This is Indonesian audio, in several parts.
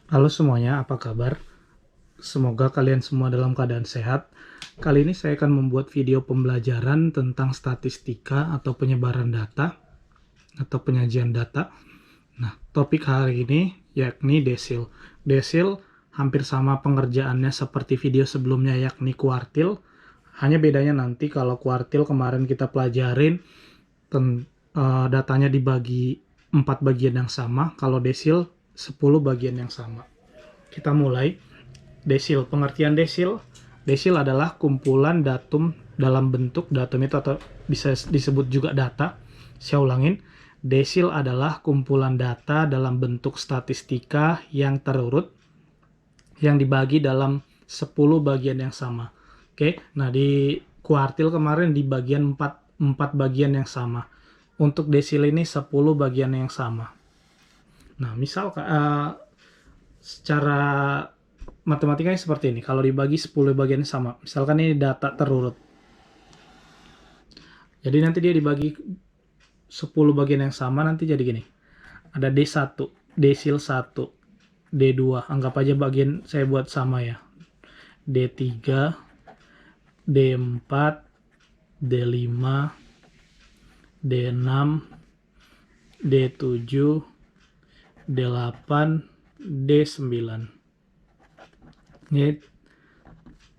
Halo semuanya, apa kabar? Semoga kalian semua dalam keadaan sehat. Kali ini saya akan membuat video pembelajaran tentang statistika atau penyebaran data atau penyajian data. Nah, topik hari ini yakni desil. Desil hampir sama pengerjaannya seperti video sebelumnya yakni kuartil. Hanya bedanya nanti kalau kuartil kemarin kita pelajarin datanya dibagi 4 bagian yang sama, kalau desil 10 bagian yang sama. Kita mulai. Desil, pengertian desil. Desil adalah kumpulan datum dalam bentuk datum itu atau bisa disebut juga data. Saya ulangin. Desil adalah kumpulan data dalam bentuk statistika yang terurut yang dibagi dalam 10 bagian yang sama. Oke, nah di kuartil kemarin di bagian 4 bagian yang sama. Untuk desil ini 10 bagian yang sama. Nah, misal secara matematikanya seperti ini. Kalau dibagi 10 bagian sama, misalkan ini data terurut. Jadi nanti dia dibagi 10 bagian yang sama, nanti jadi gini. Ada D1, desil 1, D2, anggap aja bagian saya buat sama ya. D3, D4, D5, D6, D7, D8, D9. Ini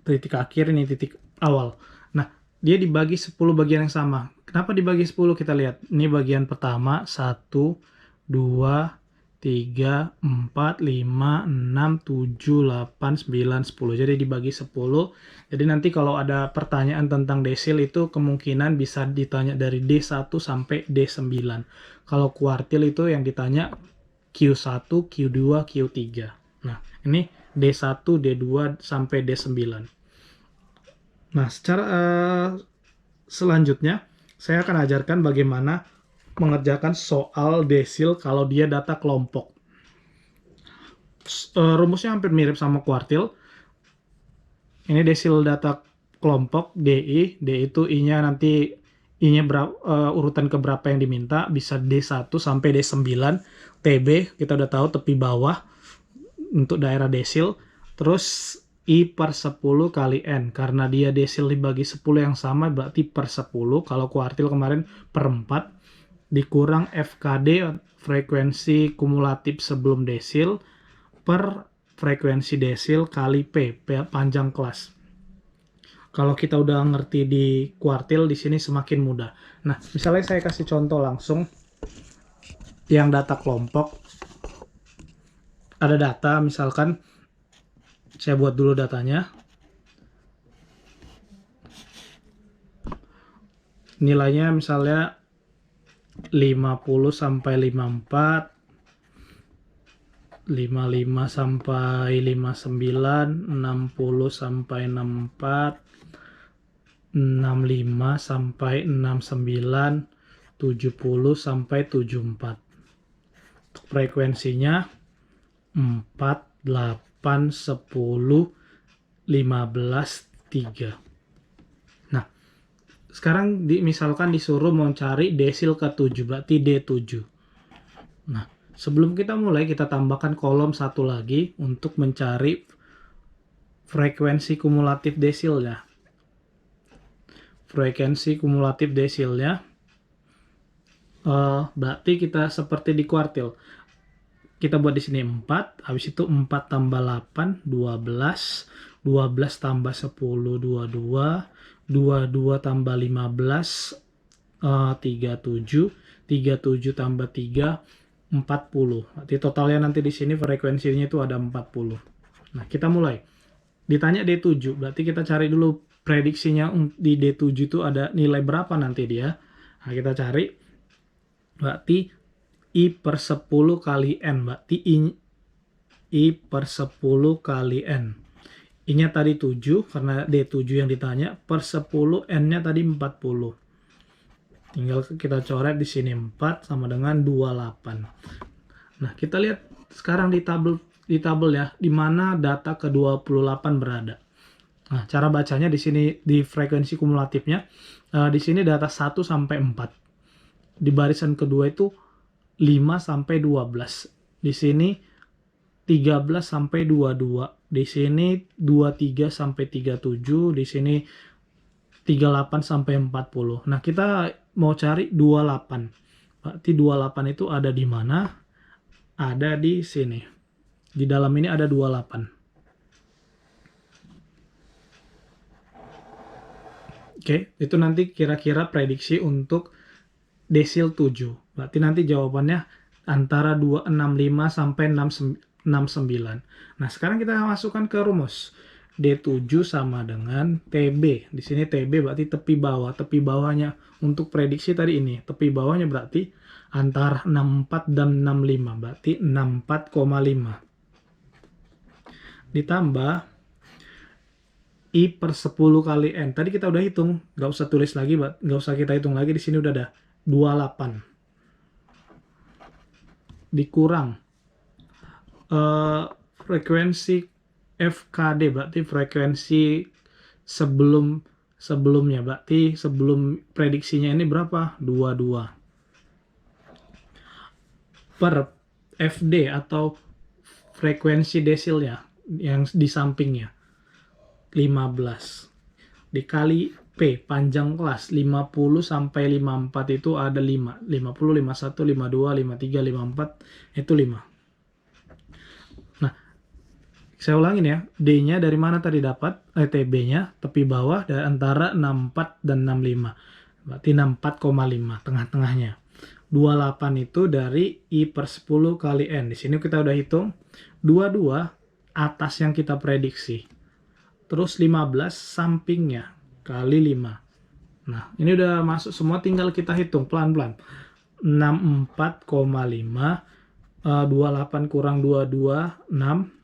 titik akhir, ini titik awal. Nah, dia dibagi 10 bagian yang sama. Kenapa dibagi 10? Kita lihat. Ini bagian pertama, 1, 2, 3, 4, 5, 6, 7, 8, 9, 10. Jadi dibagi 10. Jadi nanti kalau ada pertanyaan tentang desil itu kemungkinan bisa ditanya dari D1 sampai D9. Kalau kuartil itu yang ditanya Q1, Q2, Q3. Nah, ini D1, D2 sampai D9. Nah, secara selanjutnya saya akan ajarkan bagaimana mengerjakan soal desil kalau dia data kelompok. Rumusnya hampir mirip sama kuartil. Ini desil data kelompok DI. DI itu I-nya nanti I-nya urutan keberapa yang diminta, bisa D1 sampai D9. TB kita udah tahu tepi bawah untuk daerah desil. Terus I per 10 kali N. Karena dia desil dibagi 10 yang sama, berarti per 10. Kalau kuartil kemarin per 4. Dikurang FKD, frekuensi kumulatif sebelum desil, per frekuensi desil kali P, panjang kelas. Kalau kita udah ngerti di kuartil, di sini semakin mudah. Nah, misalnya saya kasih contoh langsung. Yang data kelompok. Ada data, misalkan saya buat dulu datanya. Nilainya misalnya 50 sampai 54, 55 sampai 59, 60 sampai 64, 65 sampai 69, 70 sampai 74. Untuk frekuensinya 4, 8, 10, 15, 3. Nah, sekarang misalkan disuruh mau cari desil ke-7, berarti D7. Nah, sebelum kita mulai, kita tambahkan kolom satu lagi untuk mencari frekuensi kumulatif desilnya. Frekuensi kumulatif desilnya berarti kita seperti di kuartil. Kita buat di sini 4, habis itu 4 tambah 8, 12, 12 tambah 10, 22, 22 tambah 15, 37, 37 tambah 3, 40. Berarti totalnya nanti di sini frekuensinya itu ada 40. Nah, kita mulai. Ditanya D7, berarti kita cari dulu prediksinya di D7 itu ada nilai berapa nanti dia. Nah, kita cari. Berarti I per 10 kali N. Berarti I per 10 kali N. I-nya tadi 7, karena D7 yang ditanya. Per 10, N-nya tadi 40. Tinggal kita coret di sini 4 sama dengan 28. Nah, kita lihat sekarang di tabel ya, di mana data ke-28 berada. Nah, cara bacanya di sini di frekuensi kumulatifnya, di sini data 1 sampai 4. Di barisan kedua itu 5 sampai 12. Di sini 13 sampai 22. Di sini 23 sampai 37, di sini 38 sampai 40. Nah, kita mau cari 28. Berarti 28 itu ada di mana? Ada di sini. Di dalam ini ada 28. Oke, itu nanti kira-kira prediksi untuk desil 7. Berarti nanti jawabannya antara 265 sampai 69. Nah, sekarang kita masukkan ke rumus. D7 sama dengan TB. Di sini TB berarti tepi bawah. Tepi bawahnya untuk prediksi tadi ini. Tepi bawahnya berarti antara 64 dan 65. Berarti 64,5. Ditambah I per 10 kali N. Tadi kita udah hitung. Nggak usah tulis lagi. Nggak usah kita hitung lagi. Di sini udah ada 28. Dikurang frekuensi FKD, berarti frekuensi sebelumnya, berarti sebelum prediksinya ini berapa? 22 per FD atau frekuensi desilnya yang di sampingnya 15 dikali P panjang kelas 50 sampai 54 itu ada 5, 50, 51, 52, 53, 54 itu 5. Saya ulangin ya, D-nya dari mana tadi dapat? TB-nya tepi bawah dari antara 64 dan 65. Berarti 64,5 tengah-tengahnya. 28 itu dari I per 10 kali N. Di sini kita udah hitung. 22 atas yang kita prediksi. Terus 15 sampingnya kali 5. Nah, ini udah masuk semua, tinggal kita hitung pelan-pelan. 64,5 28 kurang 22 6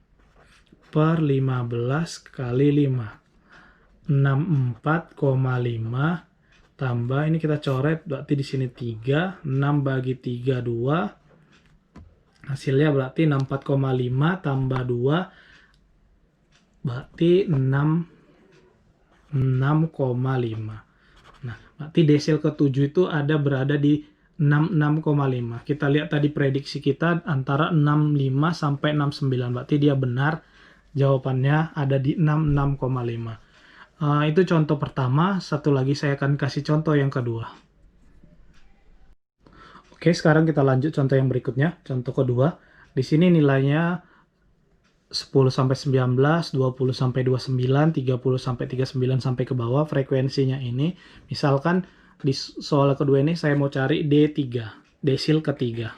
per 15 kali 5. 64,5 tambah ini kita coret, berarti di sini 3, 6 bagi 3 2. Hasilnya berarti 64,5 tambah 2 berarti 6,5. Nah, berarti desil ke-7 itu berada di 66,5. Kita lihat tadi prediksi kita antara 65 sampai 69. Berarti dia benar. Jawabannya ada di 66,5. Itu contoh pertama. Satu lagi saya akan kasih contoh yang kedua. Oke, sekarang kita lanjut contoh yang berikutnya. Contoh kedua. Di sini nilainya 10 sampai 19, 20 sampai 29, 30 sampai 39 sampai ke bawah. Frekuensinya ini, misalkan di soal kedua ini saya mau cari D3, desil ketiga.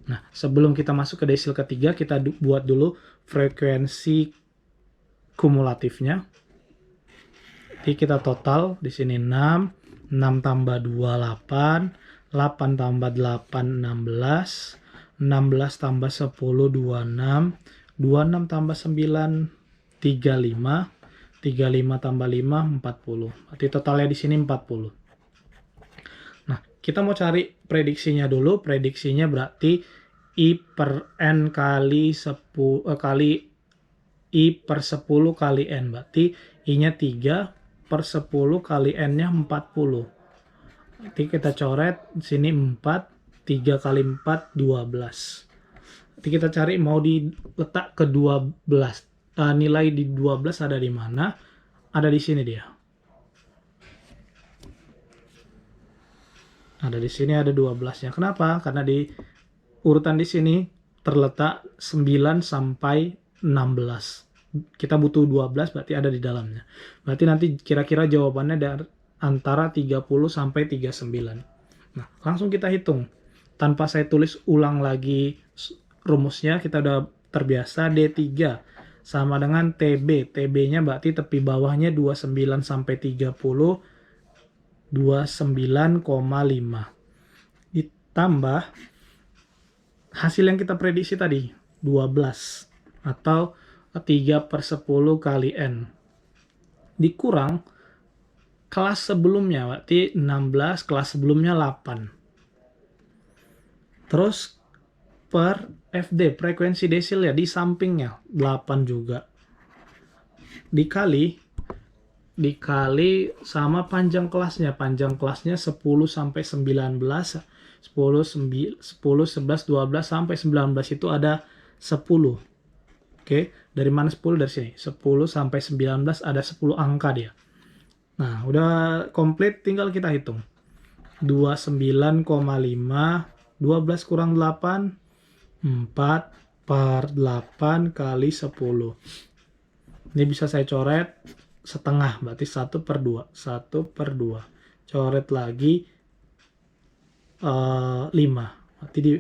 Nah, sebelum kita masuk ke desil ketiga, kita buat dulu frekuensi kumulatifnya. Jadi kita total di sini 6, 6 tambah 2 8, 8 tambah 8 16, 16 tambah 10 26, 26 tambah 9 35, 35 tambah 5 40. Berarti totalnya di sini 40. Nah, kita mau cari prediksinya dulu. Prediksinya berarti I per N kali 10 kali I per 10 kali N. Berarti I-nya 3 per 10 kali N-nya 40. Berarti kita coret di sini 4, 3 kali 4 12. Berarti kita cari mau diletak ke 12. Nilai di 12 ada di mana? Ada di sini dia. Ada di sini, ada 12-nya. Kenapa? Karena di urutan di sini terletak 9 sampai 16. Kita butuh 12, berarti ada di dalamnya. Berarti nanti kira-kira jawabannya dari antara 30 sampai 39. Nah, langsung kita hitung. Tanpa saya tulis ulang lagi rumusnya, kita udah terbiasa. D3 sama dengan TB. TB-nya berarti tepi bawahnya 29 sampai 30, 29,5. Ditambah hasil yang kita prediksi tadi, 12 atau 3 per 10 kali N. Dikurang kelas sebelumnya, berarti 16, kelas sebelumnya 8. Terus per FD, frekuensi desil ya, di sampingnya 8 juga. Dikali sama panjang kelasnya. Panjang kelasnya 10 sampai 19, 10, 11, 12 sampai 19 itu ada 10. Oke, dari mana 10? Dari sini. 10 sampai 19 ada 10 angka dia. Nah, udah komplit, tinggal kita hitung. 29,5, 12 kurang 8, 4 per 8 kali 10. Ini bisa saya coret setengah, berarti 1 per 2. 1 per 2. Coret lagi 5. Berarti di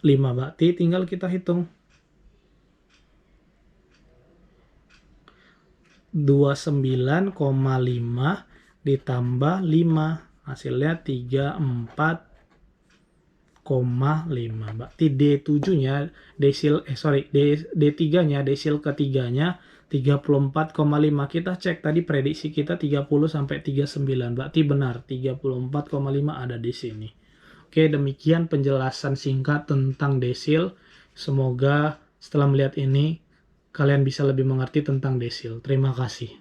5, berarti tinggal kita hitung. 29,5 ditambah 5, hasilnya 34,5. Berarti D7-nya, D3-nya, desil ketiganya 34,5. Kita cek tadi prediksi kita 30 sampai 39. Berarti benar 34,5 ada di sini. Oke, demikian penjelasan singkat tentang desil. Semoga setelah melihat ini kalian bisa lebih mengerti tentang desil. Terima kasih.